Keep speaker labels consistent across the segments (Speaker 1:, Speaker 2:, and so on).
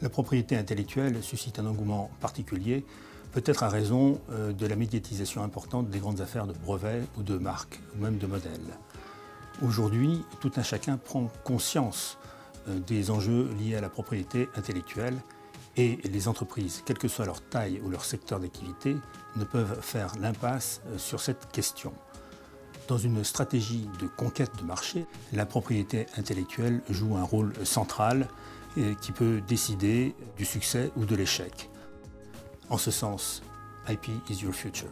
Speaker 1: La propriété intellectuelle suscite un engouement particulier, peut-être à raison de la médiatisation importante des grandes affaires de brevets ou de marques, ou même de modèles. Aujourd'hui, tout un chacun prend conscience des enjeux liés à la propriété intellectuelle et les entreprises, quelle que soit leur taille ou leur secteur d'activité, ne peuvent faire l'impasse sur cette question. Dans une stratégie de conquête de marché, la propriété intellectuelle joue un rôle central qui peut décider du succès ou de l'échec. En ce sens, IP is your future.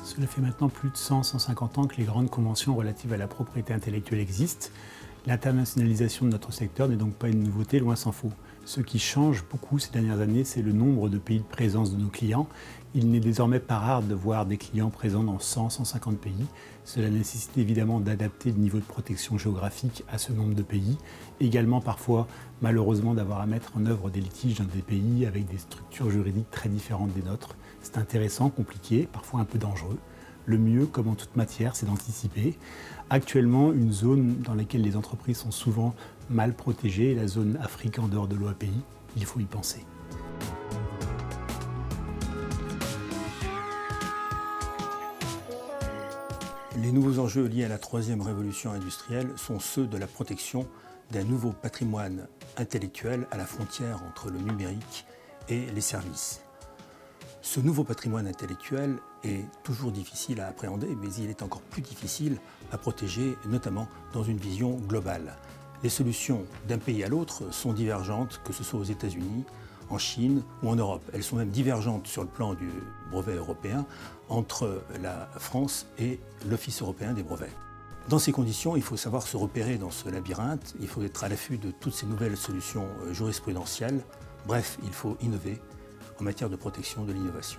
Speaker 2: Cela fait maintenant plus de 100-150 ans que les grandes conventions relatives à la propriété intellectuelle existent. L'internationalisation de notre secteur n'est donc pas une nouveauté, loin s'en faut. Ce qui change beaucoup ces dernières années, c'est le nombre de pays de présence de nos clients. Il n'est désormais pas rare de voir des clients présents dans 100-150 pays. Cela nécessite évidemment d'adapter le niveau de protection géographique à ce nombre de pays. Également parfois, malheureusement, d'avoir à mettre en œuvre des litiges dans des pays avec des structures juridiques très différentes des nôtres. C'est intéressant, compliqué, parfois un peu dangereux. Le mieux, comme en toute matière, c'est d'anticiper. Actuellement, une zone dans laquelle les entreprises sont souvent mal protégées est la zone Afrique en dehors de l'OAPI. Il faut y penser.
Speaker 1: Les nouveaux enjeux liés à la troisième révolution industrielle sont ceux de la protection d'un nouveau patrimoine intellectuel à la frontière entre le numérique et les services. Ce nouveau patrimoine intellectuel est toujours difficile à appréhender, mais il est encore plus difficile à protéger, notamment dans une vision globale. Les solutions d'un pays à l'autre sont divergentes, que ce soit aux États-Unis, en Chine ou en Europe. Elles sont même divergentes sur le plan du brevet européen entre la France et l'Office européen des brevets. Dans ces conditions, il faut savoir se repérer dans ce labyrinthe, il faut être à l'affût de toutes ces nouvelles solutions jurisprudentielles. Bref, il faut innover en matière de protection de l'innovation.